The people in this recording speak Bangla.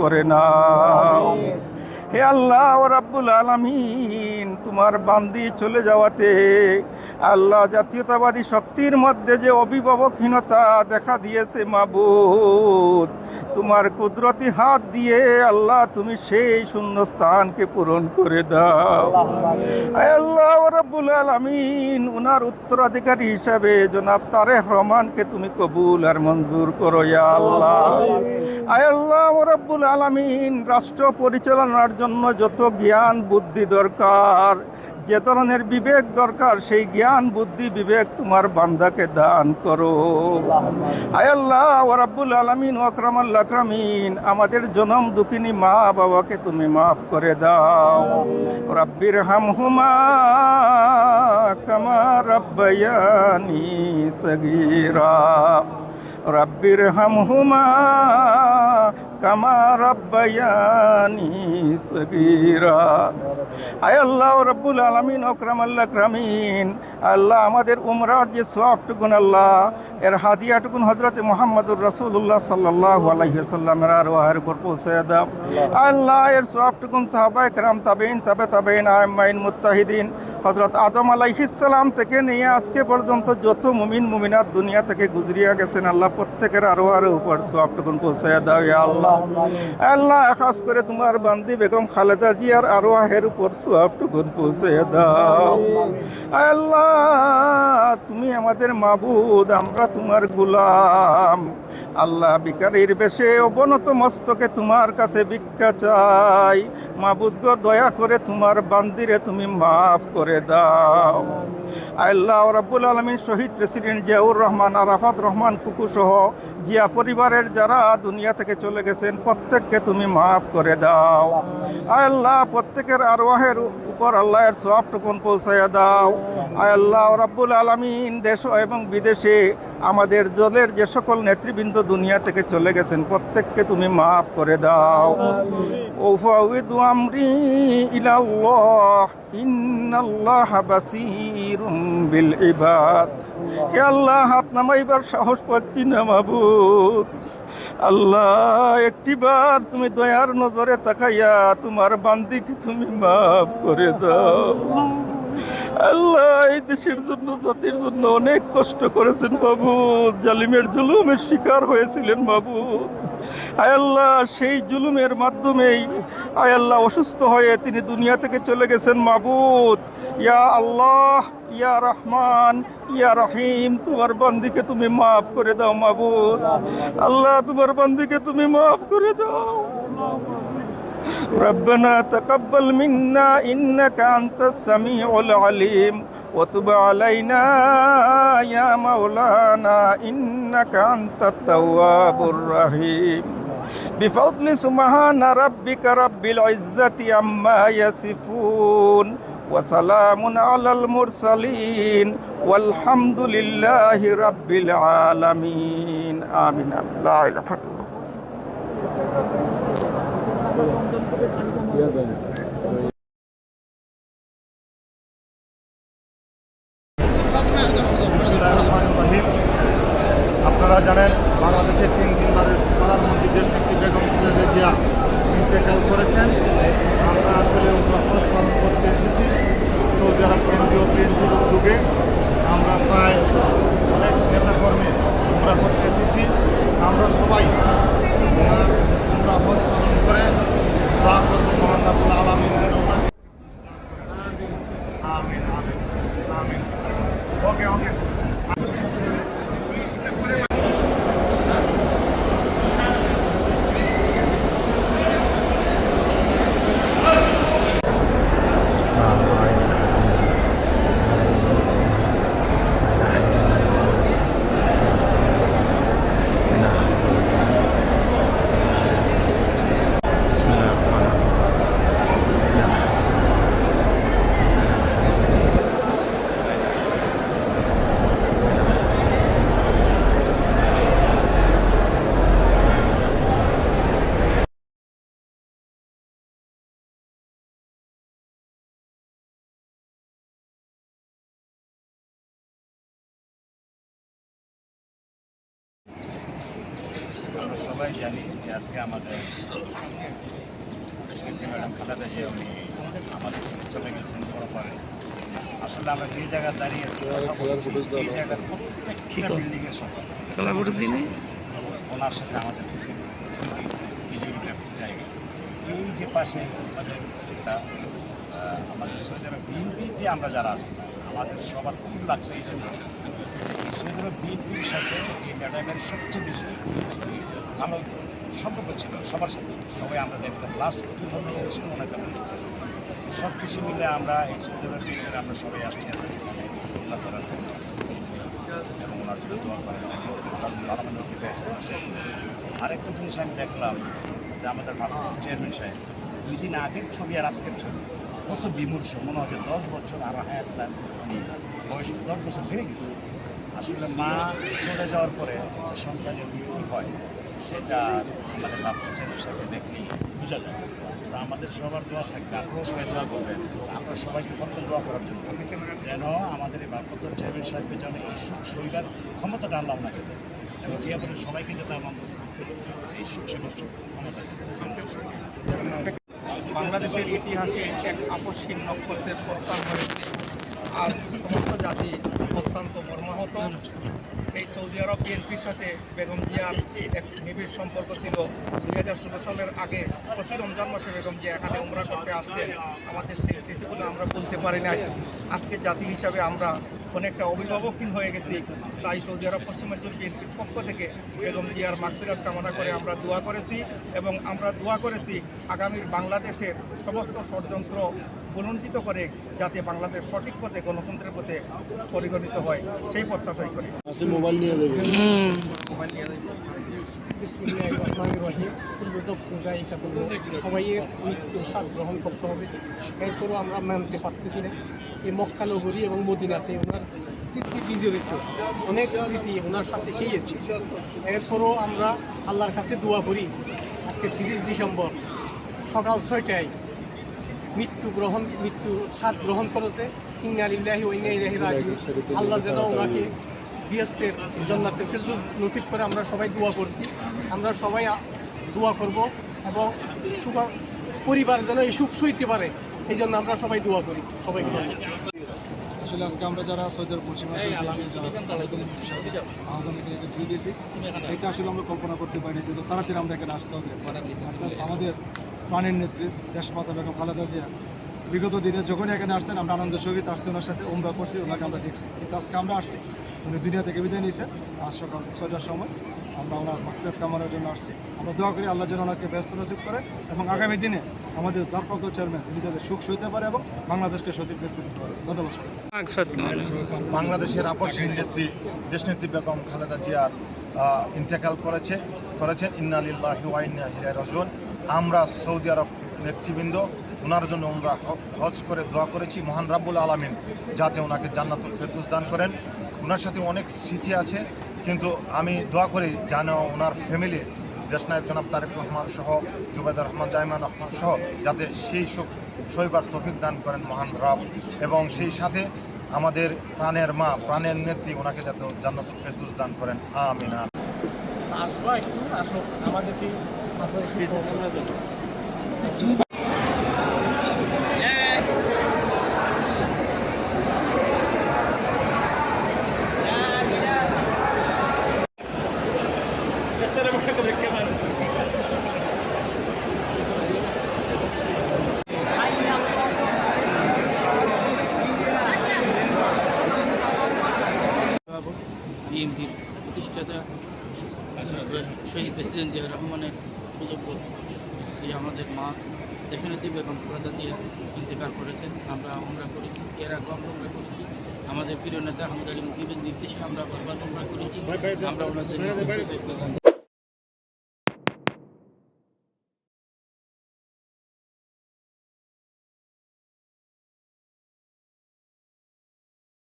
করে নাও। হে আল্লাহ ও রাব্বুল আলামিন, তোমার বান্দি চলে যাওয়াতে আল্লাহ জাতীয়তাবাদী শক্তির মধ্যে যে অভিভাবকহীনতা দেখা দিয়েছে মাবুদ, তোমার কুদরতি হাত দিয়ে আল্লাহ তুমি সেই শূন্য স্থানকে পূরণ করে দাও। আয় আল্লাহ ও রাব্বুল আলামিন, উনার উত্তরাধিকারী হিসাবে জনাব তারেক রহমানকে তুমি কবুল আর মঞ্জুর করো ইয়া আল্লাহ। আয় আল্লাহ ও রাব্বুল আলামিন, রাষ্ট্র পরিচালনার জন্য যত জ্ঞান বুদ্ধি দরকার, যে ধরনের বিবেক দরকার, সেই জ্ঞান বুদ্ধি বিবেক তোমার বান্দাকে দান করো। আয় আল্লাহ ও রাব্বুল আলামিন ও আকরামাল আকরামিন, আমাদের জনম দুঃখিনী মা বাবাকে তুমি মাফ করে দাও। রাব্বির হামহুমা কামা রাব্বায়ানি সগীরা। রাব্বির হামহুমা কামা রাব্বায়ানি সগীরা। আয় আল্লাহ রাব্বুল আলামিন আকরামাল আকরামিন, আল্লাহ আমাদের উমরার যে সওয়াবটুকুন আল্লাহ এর হাদিয়াটুকুন হযরতে মুহাম্মদুর রাসূলুল্লাহ সাল্লাল্লাহু আলাইহি ওয়াসাল্লামের আরওয়াহের উপর পৌঁছে দাও। আল্লাহ এর সওয়াবটুকুন সাহাবায়ে কেরাম, তাবেঈন, তাবেঈন, আইম্মায়ে মুত্তাহিদিন, হযরত আদম আলাইহিস সালাম থেকে নিয়ে আজকে পর্যন্ত যত মুমিন মুমিনাত দুনিয়া থেকে গুজরিয়া গেছেন, আল্লাহ প্রত্যেকের আরওয়াহের উপর সওয়াবটুকুন পৌঁছে দাও ইয়া আল্লাহ। আল্লাহ খাস করে তোমার বান্দি বেগম খালেদা জিয়ার আরওয়াহের উপর সওয়াবটুকুন পৌঁছে দাও। আল্লাহ তুমি আমাদের মাবুদ, আমরা তোমার গোলাম। আল্লাহ ভিখারির বেশে অবনত মস্তকে তোমার কাছে ভিক্ষা চাই। মাবুদ গো, দয়া করে তোমার বান্দিরে তুমি মাফ করে দাও। আল্লাহ রাব্বুল আলামিন, শহীদ প্রেসিডেন্ট জিয়াউর রহমান, আরাফাত রহমান কুকু সহ জিয়া পরিবারের যারা দুনিয়া থেকে চলে গেছেন প্রত্যেককে তুমি মাফ করে দাও। আল্লাহ প্রত্যেকের আরওয়াহের উপর আল্লাহর সওয়াবটুকুন পৌঁছায়া দাও। আল্লাহ রাব্বুল আলামিন, দেশ এবং বিদেশে আমাদের দলের যে সকল নেতৃবৃন্দ দুনিয়া থেকে চলে গেছেন প্রত্যেককে তুমি মাফ করে দাও। ওয়াফাউযু আমরি ইলাল্লাহ, ইন্নাল্লাহা বাসীরুম বিল ইবাদ। হে আল্লাহ, হাত নামাইবার সাহস পাচ্ছি না মাবুদ। আল্লাহ একটিবার তুমি দয়ার নজরে তাকাইয়া তোমার বান্দিকে তুমি মাফ করে দাও। আল্লাহ এই দেশের জন্য, জাতির জন্য অনেক কষ্ট করেছেন মাবুদ, জালিমের জুলুমের শিকার হয়েছিলেন মাবুদ। আয় আল্লাহ সেই জুলুমের মাধ্যমেই আয় আল্লাহ অসুস্থ হয়ে তিনি দুনিয়া থেকে চলে গেছেন মাবুদ। ইয়া আল্লাহ, ইয়া রহমান, ইয়া রহিম, তোমার বান্দিকে তুমি মাফ করে দাও মাবুদ। আল্লাহ তোমার বান্দিকে তুমি মাফ করে দাও। ربنا تقبل منا إنك أنت السميع العليم وتب علينا يا مولانا إنك أنت التواب الرحيم بفضل سبحان ربك رب العزة عما يصفون وسلام على المرسلين والحمد لله رب العالمين آمين لا إله إلا الله আপনারা জানেন বাংলাদেশের 3 দিনবারের প্রধানমন্ত্রী দেশনেত্রী বেগম খালেদা জিয়া ইন্তেকাল করেছেন। আমরা আসলে হজ পালন করতে এসেছি সৌদি আরব কেন্দ্রীয় বিএনপির উদ্যোগে। আমরা প্রায় অনেক নেতাকর্মী আমরা করতে এসেছি। আমরা সবাই আমরা হজ পালন করে দোয়া করব মহান রাব্বুল আলামিনের উপর। আমিন আমিন আমিন। ওকে ওকে। সবাই জানি যে আজকে আমাদের দেশনেত্রী ম্যাডাম খালেদা জিয়া উনি আমাদের ছেড়ে চলে গেছেন পরপরে। আসলে আমরা যে জায়গায় দাঁড়িয়ে আছি এই জায়গার প্রত্যেকটা বিল্ডিংয়ের সাথে ওনার সাথে আমাদের স্মৃতি জায়গা। এই যে পাশে আমাদের একটা আমাদের সৌদি আরব বিএনপিতে আমরা যারা আছি আমাদের সবার খুব লাগছে এই জন্য এই সৌদি আরব বিএনপির সাথে এই ম্যাডামের সবচেয়ে বেশি ভালো সম্পর্ক ছিল সবার সাথে। সবাই আমরা দেখতাম লাস্ট 2006 ওনাকে আমরা দেখছি। সব কিছু মিলে আমরা এই সৌদি আরব বিএনপির আমরা সবাই আসতে আছি তুলনা করার জন্য এবং ওনার জন্য দোয়া করার জন্য পার্লামেন্টকে ব্যস্ত আছে। আরেকটা জিনিস আমি দেখলাম যে আমাদের ভারতের চেয়ারম্যান সাহেব 2 দিন আগের ছবি আর আজকের ছবি কত বিমর্ষ মনে হচ্ছে 10 বছর আরও হায়াত বয়স 10 বছর বেড়ে গেছে। আসলে মা চলে যাওয়ার পরে একটা সন্তানের কী হয় সেটা আমাদের ভারতের চেয়ারম্যান সাহেবকে দেখলেই বোঝা যায়। তো আমাদের সবার দোয়া থাকবে, আপনারাও সবাই দোয়া করবেন এবং আপনারা সবাইকে কত দোয়া করার জন্য যেন আমাদের এই ভারপ্রাপ্ত চেয়ারম্যান সাহেবের যেন এই সুখ সইবার ক্ষমতাটা আল্লাহ ওনাকে দেয় এবং যে আপনাদের সবাইকে যাতে আমার এই সুখ সইবার ক্ষমতা দেয়। বাংলাদেশের ইতিহাসে এক আপসহীন নক্ষত্রের প্রস্থান হয়েছে। আজ সমস্ত জাতি অত্যন্ত মর্মাহত। এই সৌদি আরব বিএনপির সাথে বেগম জিয়ার এক নিবিড় সম্পর্ক ছিল। 2016 সালের আগে প্রতি রমজান মাসে বেগম জিয়া এখানে উমরা করতে আসতেন। আমাদের সেই স্মৃতিগুলো আমরা বলতে পারি নাই। আজকে জাতি হিসাবে আমরা অনেকটা অভিভাবকহীন হয়ে গেছি। তাই সৌদি আরব পশ্চিমাঞ্চল বিএনপির পক্ষ থেকে বেগম জিয়ার মাগফিরাত কামনা করে আমরা দোয়া করেছি এবং আমরা দোয়া করেছি আগামীর বাংলাদেশের সমস্ত ষড়যন্ত্র পুনর্জিত করে যাতে বাংলাদেশ সঠিক পথে গণতন্ত্রের পথে পরিগণিত হয় সেই প্রত্যাশাই করি। মোবাইল নিয়ে যাবে বিসমিল্লাহির রহমানির রহিম। কুল্লু নাফসিন যায়িকাতুল মউত। সবাইয়ের মৃত্যুর স্বাদ গ্রহণ করতে হবে। এরপরও আমরা মানতে পারতেছি না এই মক্কা নগরী এবং মদিনাতে ওনার স্মৃতি বিজড়িত অনেক স্মৃতি ওনার সাথে খেয়েছি। এরপরও আমরা আল্লাহর কাছে দোয়া করি আজকে 30 ডিসেম্বর সকাল 6টায় মৃত্যু স্বাদ গ্রহণ করেছে। ইন্না লিল্লাহি ওয়া ইন্না ইলাইহি রাজিউন। আল্লাহ যেন ওনাকে বিয়াস্তের জান্নাতের ফেরদৌস নসিব করে আমরা সবাই দোয়া করছি। আমরা সবাই দোয়া করব এবং পরিবার যেন এই সুখ সইতে পারে এই জন্য আমরা সবাই দোয়া করি সবাইকে। আসলে আজকে আমরা যারা সৌদি আরব পশ্চিমাঞ্চল দিয়ে দিয়েছি এটা আসলে আমরা কল্পনা করতে পারিনি যে তাড়াতাড়ি আমরা এখানে আসতে হবে। আমাদের প্রাণের নেত্রী দেশমাতা বেগম খালেদা জিয়া বিগত দিনে যখনই এখানে আসছেন আমরা আনন্দের সহিত আসছি ওনার সাথে উমরা করছি, ওনাকে আমরা দেখছি। কিন্তু আজকে আমরা আসছি উনি দুনিয়া থেকে বিদায় নিয়েছেন। আজ সকাল 6টার সময় আমরা ওনার মাগফিরাত কামনার জন্য আসছি। আমরা দোয়া করি আল্লাহ যেন ওনাকে ব্যস্ত নসিব করেন এবং আগামী দিনে আমাদের ভারপ্রাপ্ত চেয়ারম্যান তিনি যাতে সুখ সইতে পারে এবং বাংলাদেশকে সঠিক নেতৃত্ব দিতে পারে। ধন্যবাদ। বাংলাদেশের আপসহীন নেত্রী দেশনেত্রী বেগম খালেদা জিয়ার ইন্তেকাল করেছেন। ইন্না লিল্লাহি ওয়া ইন্না ইলাইহি রাজিউন। আমরা সৌদি আরব নেতৃবৃন্দ ওনার জন্য আমরা হজ করে দোয়া করেছি মহান রাব্বুল আলামিন যাতে ওনাকে জান্নাতুল ফেরদৌস দান করেন। ওনার সাথে অনেক স্মৃতি আছে কিন্তু আমি দোয়া করি যেন ওনার ফ্যামিলি দেশনায়ক জনাব তারেক রহমান সহ জুবেদুর রহমান জাইমান রহমান সহ যাতে সেই সুখ সইবার তৌফিক দান করেন মহান রব এবং সেই সাথে আমাদের প্রাণের মা প্রাণের নেত্রী ওনাকে যাতে জান্নাতুল ফেরদৌস দান করেন। আমিন। আসবা একটু আসো আমাদেরকে বিএনপির প্রতিষ্ঠাতা শহীদ প্রেসিডেন্ট জিয়া রহমানের সুযোগ্য যে আমাদের মা দেশনেত্রী বেগম খালেদা জিয়া ইন্তেকাল করেছেন। আমরা করেছি, এর আগে আমরা করেছি। আমাদের প্রিয় নেতা আহমদ আলী মুকিবের নির্দেশে আমরা বারবার করেছি। আমরা ওনাদের